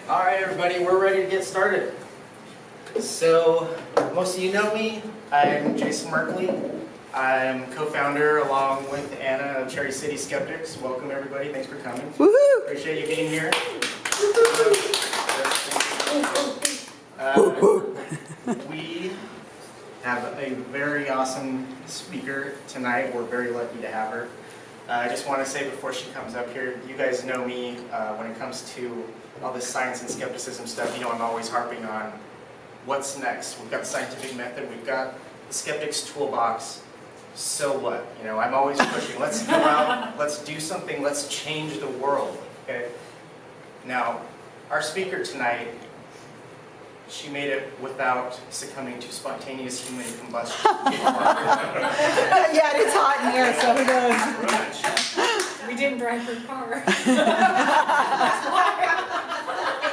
All right, everybody, we're ready to get started. So, most of you know me. I'm Jason Merkley. I'm co-founder along with Anna of Cherry City Skeptics. Welcome, everybody. Thanks for coming. Woohoo! Appreciate you being here. We have a very awesome speaker tonight. We're very lucky to have her. I just want to say before she comes up here, you guys know me when it comes to all this science and skepticism stuff. You know, I'm always harping on what's next. We've got the scientific method, we've got the skeptics toolbox. So what? You know, I'm always pushing. Let's go out, let's do something, let's change the world. Okay? Now, our speaker tonight, she made it without succumbing to spontaneous human combustion. Yeah, it's hot in here, so who knows? We didn't drive her car.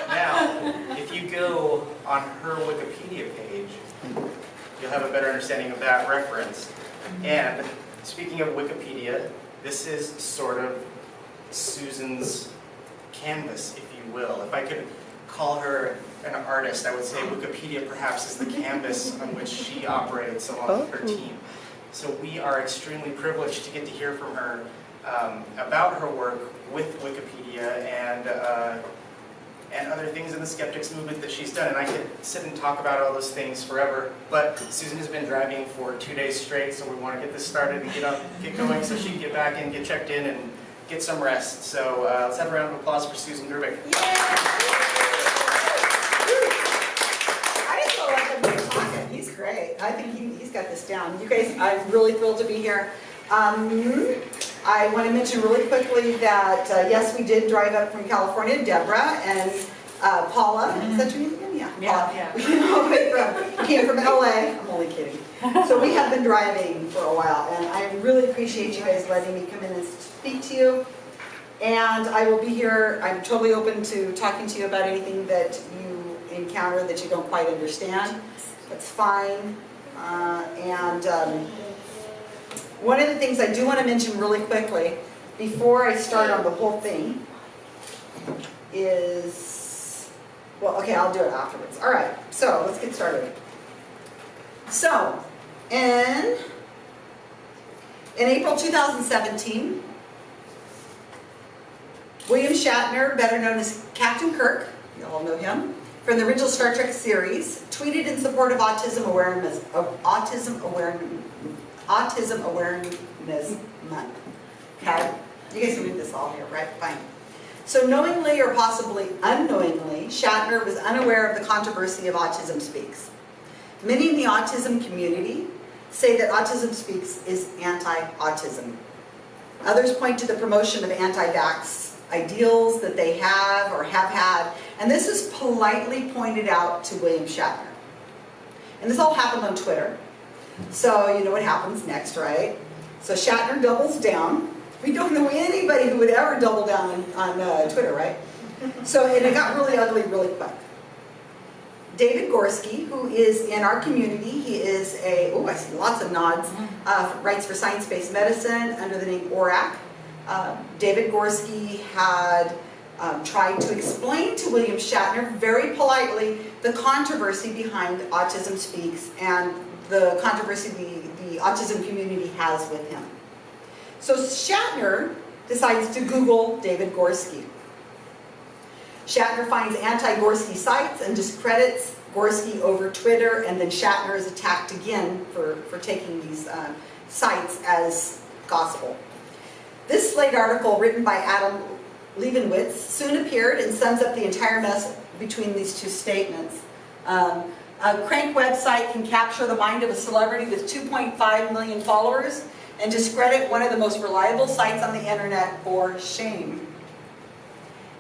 Now, if you go on her Wikipedia page, you'll have a better understanding of that reference. And speaking of Wikipedia, this is sort of Susan's canvas, if you will. If I could call her an artist, I would say Wikipedia perhaps is the canvas on which she operates along with her team. So we are extremely privileged to get to hear from her about her work with Wikipedia and other things in the skeptics movement that she's done. And I could sit and talk about all those things forever, but Susan has been driving for 2 days straight, so we want to get this started and get going so she can get back and get checked in and get some rest. So let's have a round of applause for Susan Gerbic. He's great. I think he's got this down. You guys, I'm really thrilled to be here. I want to mention really quickly that, yes, we did drive up from California, Deborah and Paula. Is that your name again? Yeah. We came from LA. I'm only kidding. So we have been driving for a while, and I really appreciate you guys letting me come in and speak to you. And I will be here. I'm totally open to talking to you about anything that you encounter that you don't quite understand. That's fine. One of the things I do want to mention really quickly before I start on the whole thing is, well, okay, I'll do it afterwards. All right, so let's get started. So, in April 2017, William Shatner, better known as Captain Kirk, you all know him, from the original Star Trek series, tweeted in support of Autism Awareness Month. Okay? You guys can read this all here, right? Fine. So knowingly or possibly unknowingly, Shatner was unaware of the controversy of Autism Speaks. Many in the autism community say that Autism Speaks is anti-autism. Others point to the promotion of anti-vax ideals that they have or have had, and this is politely pointed out to William Shatner. And this all happened on Twitter. So you know what happens next, right? So Shatner doubles down. We don't know anybody who would ever double down on Twitter, right? So, and it got really ugly really quick. David Gorski, who is in our community, he is a, I see lots of nods, writes for Science-Based Medicine under the name ORAC. David Gorski had tried to explain to William Shatner very politely the controversy behind Autism Speaks and the controversy the autism community has with him. So Shatner decides to Google David Gorski. Shatner finds anti-Gorski sites and discredits Gorski over Twitter, and then Shatner is attacked again for taking these sites as gospel. This Slate article, written by Adam Leibowitz, soon appeared and sums up the entire mess between these two statements. A crank website can capture the mind of a celebrity with 2.5 million followers and discredit one of the most reliable sites on the internet for shame.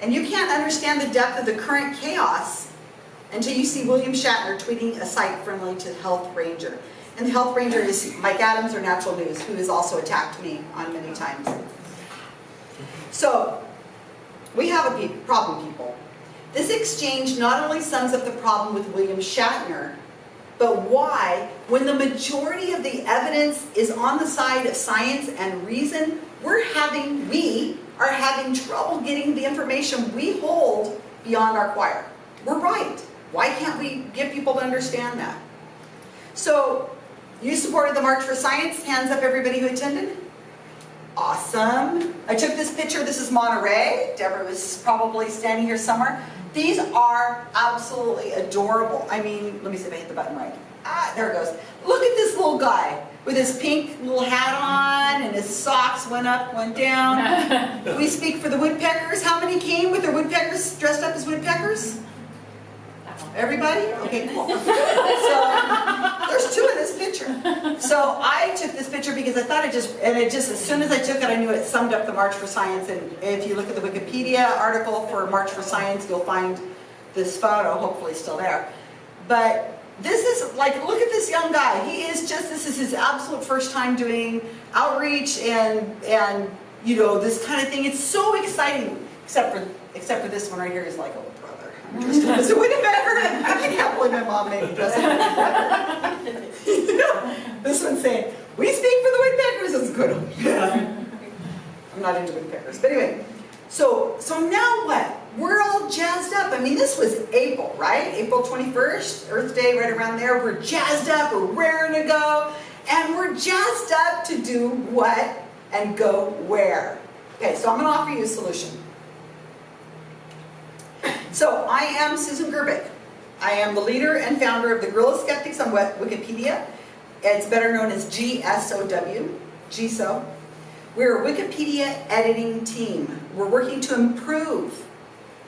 And you can't understand the depth of the current chaos until you see William Shatner tweeting a site friendly to Health Ranger. And the Health Ranger is Mike Adams or Natural News, who has also attacked me on many times. So, we have a problem, people. This exchange not only sums up the problem with William Shatner, but why, when the majority of the evidence is on the side of science and reason, we are having trouble getting the information we hold beyond our choir. We're right. Why can't we get people to understand that? So, you supported the March for Science. Hands up, everybody who attended. Awesome. I took this picture. This is Monterey. Deborah was probably standing here somewhere. These are absolutely adorable. I mean, let me see if I hit the button right. Ah, there it goes. Look at this little guy with his pink little hat on and his socks went up, went down. We speak for the woodpeckers. How many came with their woodpeckers dressed up as woodpeckers? Everybody? Okay, cool. So, there's two in this picture. So I took this picture because I thought as soon as I took it, I knew it summed up the March for Science. And if you look at the Wikipedia article for March for Science, you'll find this photo, hopefully still there. But this is, like, look at this young guy. This is his absolute first time doing outreach and you know, this kind of thing. It's so exciting, except for this one right here is like, oh, dressed up as a woodpecker. I can't believe my mom made me dress up as a woodpecker. This one's saying, we speak for the woodpeckers. It's good. I'm not into woodpeckers. But anyway, so now what? We're all jazzed up. I mean, this was April, right? April 21st, Earth Day, right around there. We're jazzed up. We're raring to go. And we're jazzed up to do what and go where. Okay, so I'm going to offer you a solution. So, I am Susan Gerbic. I am the leader and founder of the Guerrilla Skeptics on Wikipedia. It's better known as GSoW, GSoW. We're a Wikipedia editing team. We're working to improve,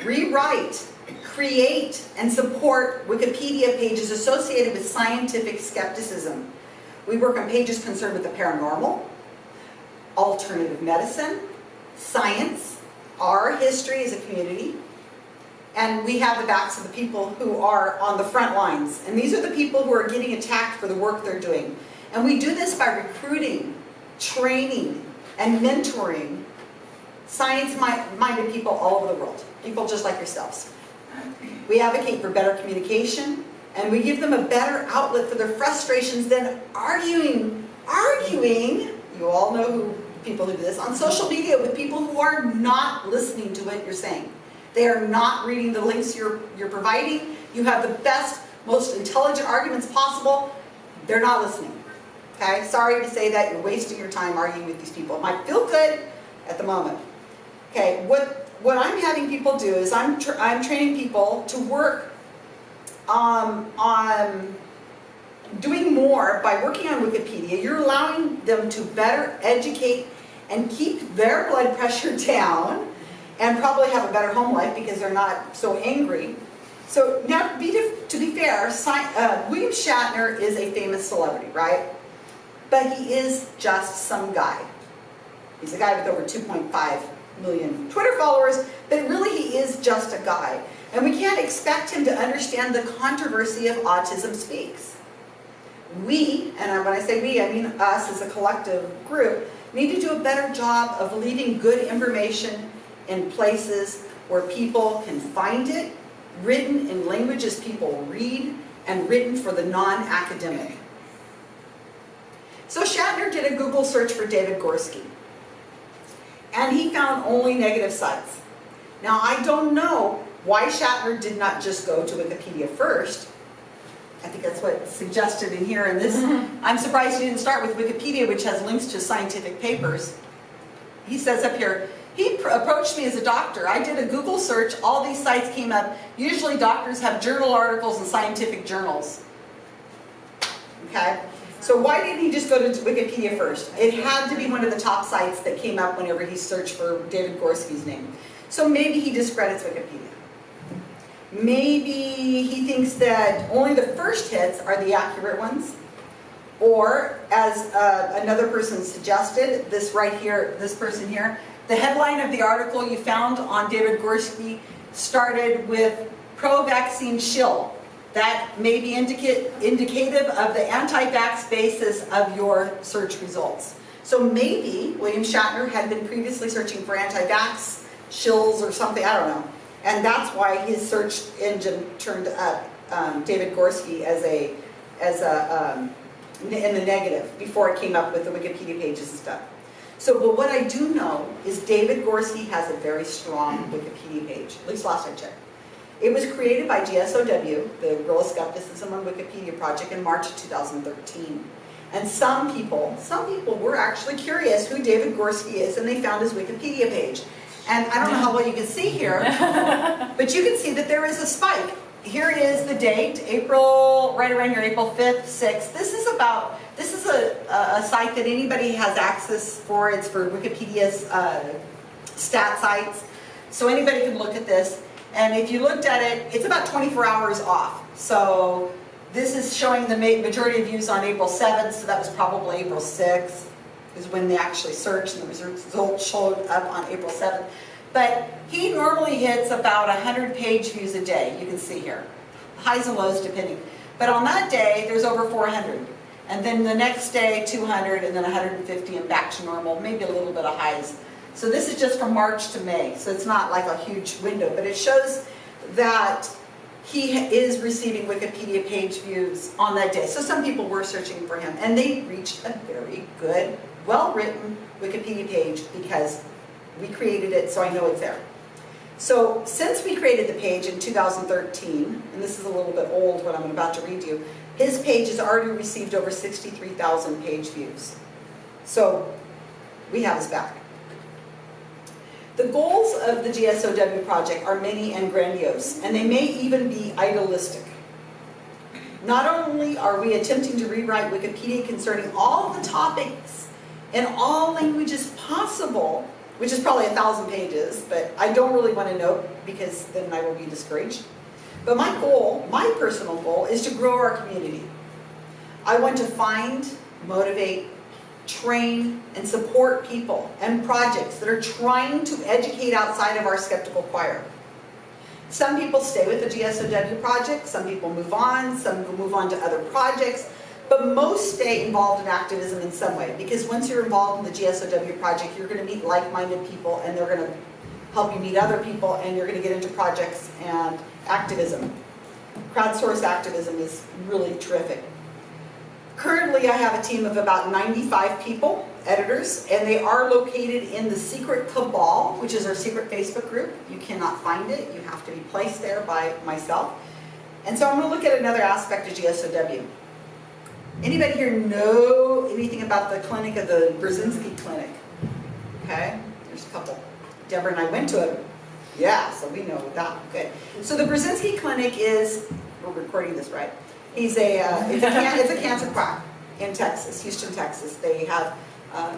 rewrite, create, and support Wikipedia pages associated with scientific skepticism. We work on pages concerned with the paranormal, alternative medicine, science, our history as a community, and we have the backs of the people who are on the front lines. And these are the people who are getting attacked for the work they're doing. And we do this by recruiting, training, and mentoring science-minded people all over the world. People just like yourselves. We advocate for better communication, and we give them a better outlet for their frustrations than arguing. You all know who people who do this, on social media with people who are not listening to what you're saying. They are not reading the links you're providing. You have the best, most intelligent arguments possible. They're not listening. Okay? Sorry to say that. You're wasting your time arguing with these people. It might feel good at the moment. Okay, what I'm having people do is I'm training people to work on doing more by working on Wikipedia. You're allowing them to better educate and keep their blood pressure down, and probably have a better home life because they're not so angry. So now, to be fair, William Shatner is a famous celebrity, right? But he is just some guy. He's a guy with over 2.5 million Twitter followers, but really he is just a guy. And we can't expect him to understand the controversy of Autism Speaks. We, and when I say we, I mean us as a collective group, need to do a better job of leaving good information in places where people can find it, written in languages people read, and written for the non-academic. So Shatner did a Google search for David Gorski, and he found only negative sites. Now, I don't know why Shatner did not just go to Wikipedia first. I think that's what's suggested in here in this. I'm surprised he didn't start with Wikipedia, which has links to scientific papers. He says up here, he approached me as a doctor. I did a Google search. All these sites came up. Usually doctors have journal articles and scientific journals. Okay? So why didn't he just go to Wikipedia first? It had to be one of the top sites that came up whenever he searched for David Gorski's name. So maybe he discredits Wikipedia. Maybe he thinks that only the first hits are the accurate ones. Or, as another person suggested, this right here, this person here, the headline of the article you found on David Gorski started with pro-vaccine shill. That may be indicative of the anti-vax basis of your search results. So maybe William Shatner had been previously searching for anti-vax shills or something, I don't know. And that's why his search engine turned up David Gorski in the negative before it came up with the Wikipedia pages and stuff. So, but what I do know is David Gorski has a very strong Wikipedia page, at least last I checked. It was created by GSoW, the Guerrilla Skepticism on Wikipedia project, in March of 2013. And some people were actually curious who David Gorski is, and they found his Wikipedia page. And I don't know how well you can see here, but you can see that there is a spike. Here is the date, April, right around here, April 5th, 6th. This is a site that anybody has access for. It's for Wikipedia's stat sites. So anybody can look at this. And if you looked at it, it's about 24 hours off. So this is showing the majority of views on April 7th, so that was probably April 6th, is when they actually searched, and the results showed up on April 7th. But he normally hits about 100 page views a day, you can see here. Highs and lows depending. But on that day, there's over 400. And then the next day, 200, and then 150, and back to normal, maybe a little bit of highs. So this is just from March to May, so it's not like a huge window, but it shows that he is receiving Wikipedia page views on that day. So some people were searching for him, and they reached a very good, well-written Wikipedia page because we created it, so I know it's there. So since we created the page in 2013, and this is a little bit old, what I'm about to read you, his page has already received over 63,000 page views. So we have his back. The goals of the GSoW project are many and grandiose, and they may even be idealistic. Not only are we attempting to rewrite Wikipedia concerning all the topics in all languages possible, which is probably 1,000 pages, but I don't really want to know because then I will be discouraged. But my goal, my personal goal, is to grow our community. I want to find, motivate, train, and support people and projects that are trying to educate outside of our skeptical choir. Some people stay with the GSoW project, some people move on, some move on to other projects, but most stay involved in activism in some way, because once you're involved in the GSoW project, you're going to meet like-minded people, and they're going to help you meet other people, and you're going to get into projects and activism. Crowdsourced activism is really terrific. Currently, I have a team of about 95 people, editors, and they are located in the Secret Cabal, which is our secret Facebook group. You cannot find it. You have to be placed there by myself. And so I'm going to look at another aspect of GSoW. Anybody here know anything about the clinic of the Brzezinski Clinic? Okay, there's a couple. Deborah and I went to it. Yeah, so we know that. Good. So the Brzezinski Clinic is, we're recording this right, it's a cancer quack in Texas, Houston, Texas. They have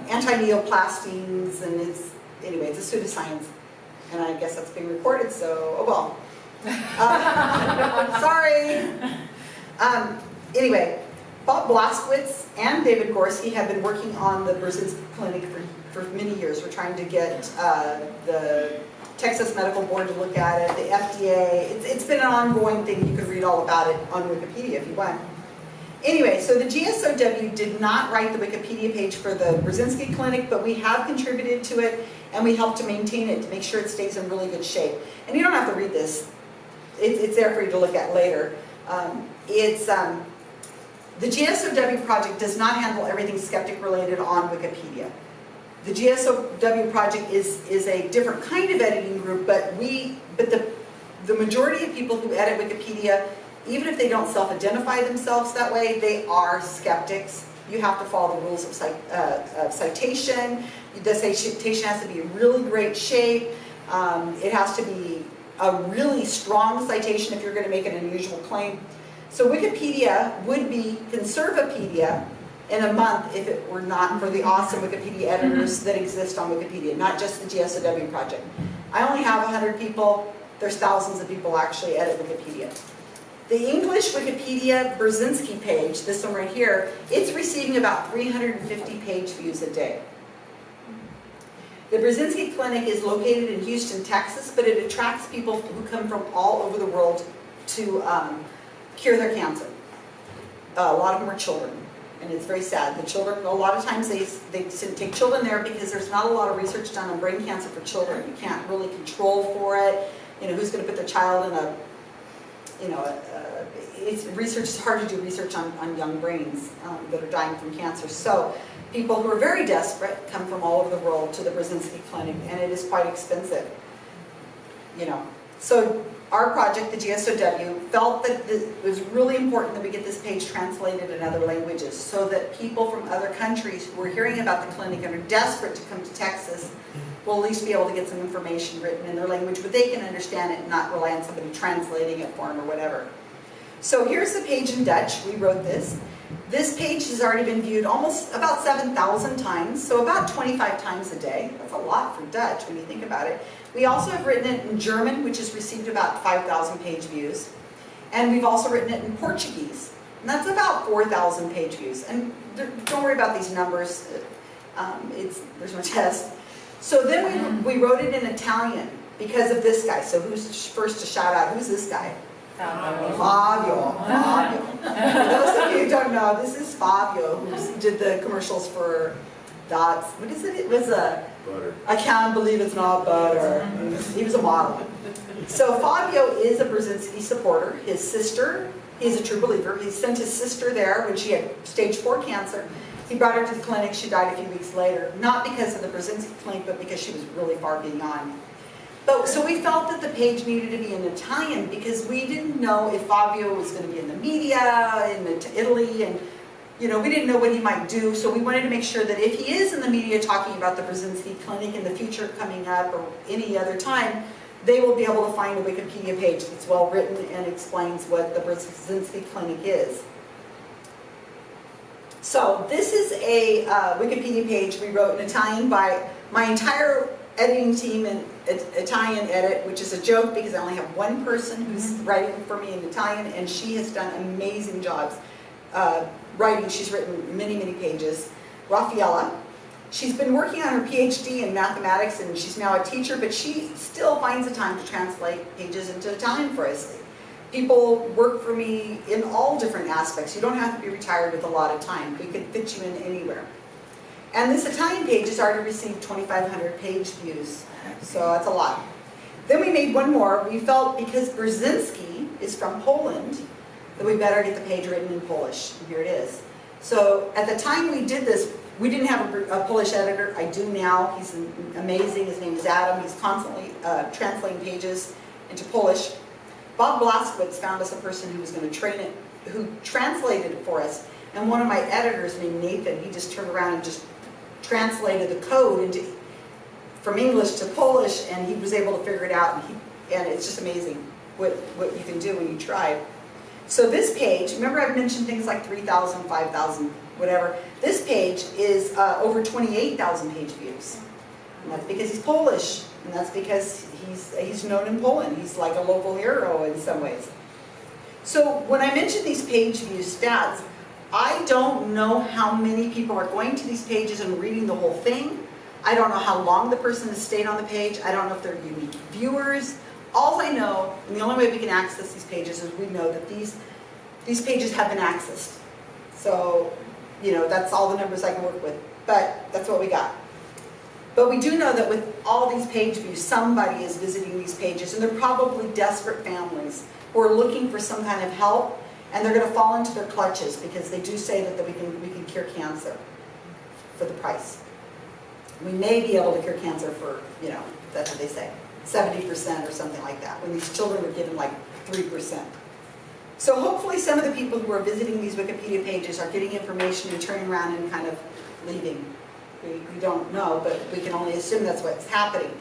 anti-neoplastines, and it's a pseudoscience. And I guess that's being recorded, so, oh well. Sorry. Anyway, Bob Blaskowitz and David Gorski have been working on the Brzezinski Clinic for many years. We're trying to get the Texas Medical Board to look at it, the FDA. It's been an ongoing thing. You can read all about it on Wikipedia if you want. Anyway, so the GSoW did not write the Wikipedia page for the Brzezinski Clinic, but we have contributed to it, and we help to maintain it to make sure it stays in really good shape. And you don't have to read this. It's there for you to look at later. The GSoW project does not handle everything skeptic related on Wikipedia. The GSoW project is a different kind of editing group, but the majority of people who edit Wikipedia, even if they don't self-identify themselves that way, they are skeptics. You have to follow the rules of citation. The citation has to be in really great shape. It has to be a really strong citation if you're going to make an unusual claim. So Wikipedia would be Conservapedia in a month if it were not for the awesome Wikipedia editors that exist on Wikipedia, not just the GSoW project. I only have 100 people. There's thousands of people actually edit Wikipedia. The English Wikipedia Brzezinski page, this one right here, it's receiving about 350 page views a day. The Brzezinski Clinic is located in Houston, Texas, but it attracts people who come from all over the world to cure their cancer. A lot of them are children, and it's very sad. The children, a lot of times they take children there because there's not a lot of research done on brain cancer for children. You can't really control for it. You know, who's going to put their child in a, you know, it's hard to do research on young brains that are dying from cancer. So people who are very desperate come from all over the world to the Brzezinski Clinic, and it is quite expensive, you know. So our project, the GSoW, felt that it was really important that we get this page translated in other languages so that people from other countries who are hearing about the clinic and are desperate to come to Texas will at least be able to get some information written in their language, but they can understand it and not rely on somebody translating it for them or whatever. So here's the page in Dutch. We wrote this. This page has already been viewed almost about 7,000 times, so about 25 times a day. That's a lot for Dutch when you think about it. We also have written it in German, which has received about 5,000 page views. And we've also written it in Portuguese, and that's about 4,000 page views. And don't worry about these numbers. There's no test. So then we wrote it in Italian because of this guy. So who's first to shout out? Who's this guy? Fabio. For those of you who don't know, this is Fabio, who did the commercials for Dots. What is it? It was a... Butter. I can't believe it's not butter. He was a model. So Fabio is a Brzezinski supporter. His sister, he's a true believer. He sent his sister there when she had stage 4 cancer. He brought her to the clinic. She died a few weeks later. Not because of the Brzezinski clinic, but because she was really far beyond. So we felt that the page needed to be in Italian because we didn't know if Fabio was going to be in the media, in Italy, and we didn't know what he might do. So we wanted to make sure that if he is in the media talking about the Brzezinski clinic in the future coming up or any other time, they will be able to find a Wikipedia page that's well written and explains what the Brzezinski clinic is. So this is a Wikipedia page we wrote in Italian by my entire editing team in Italian edit, which is a joke because I only have one person who's writing for me in Italian, and she has done amazing jobs writing. She's written many, many pages. Raffaella, she's been working on her PhD in mathematics, and she's now a teacher, but she still finds the time to translate pages into Italian for us. People work for me in all different aspects. You don't have to be retired with a lot of time. We could fit you in anywhere. And this Italian page has already received 2,500 page views, so that's a lot. Then we made one more. We felt because Brzezinski is from Poland, that we better get the page written in Polish. And here it is. So at the time we did this, we didn't have a Polish editor. I do now. He's amazing. His name is Adam. He's constantly translating pages into Polish. Bob Blaskowitz found us a person who was going to train it, who translated it for us. And one of my editors named Nathan, he just turned around and just translated the code from English to Polish, and he was able to figure it out. And it's just amazing what you can do when you try. So this page, remember I've mentioned things like 3,000, 5,000, whatever. This page is over 28,000 page views. And that's because he's Polish, and that's because he's known in Poland. He's like a local hero in some ways. So when I mention these page view stats, I don't know how many people are going to these pages and reading the whole thing. I don't know how long the person has stayed on the page. I don't know if they're unique viewers. All I know, and the only way we can access these pages is we know that these pages have been accessed. So, that's all the numbers I can work with. But that's what we got. But we do know that with all these page views, somebody is visiting these pages, and they're probably desperate families who are looking for some kind of help, and they're going to fall into their clutches because they do say that we can cure cancer for the price. We may be able to cure cancer for, that's what they say, 70% or something like that, when these children are given like 3%. So hopefully some of the people who are visiting these Wikipedia pages are getting information and turning around and kind of leaving. We don't know, but we can only assume that's what's happening.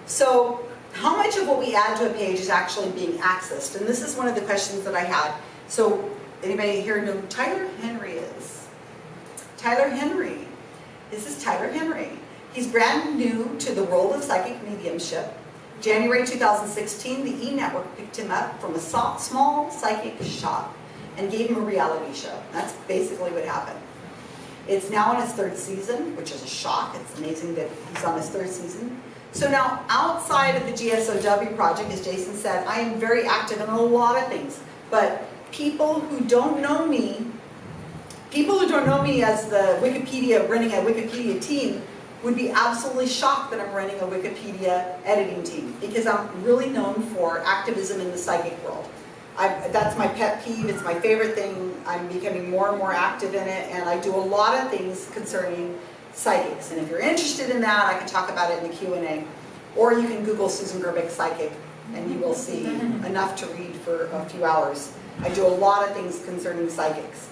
So how much of what we add to a page is actually being accessed? And this is one of the questions that I had. So anybody here know who Tyler Henry is? Tyler Henry. This is Tyler Henry. He's brand new to the world of psychic mediumship. January 2016, the E! Network picked him up from a small psychic shop and gave him a reality show. That's basically what happened. It's now in its 3rd season, which is a shock. It's amazing that he's on his 3rd season. So now, outside of the GSoW project, as Jason said, I am very active in a lot of things. But people who don't know me as the running a Wikipedia team, would be absolutely shocked that I'm running a Wikipedia editing team, because I'm really known for activism in the psychic world. That's my pet peeve. It's my favorite thing. I'm becoming more and more active in it, and I do a lot of things concerning psychics. And if you're interested in that, I can talk about it in the Q&A. Or you can Google Susan Gerbic Psychic, and you will see enough to read for a few hours. I do a lot of things concerning psychics.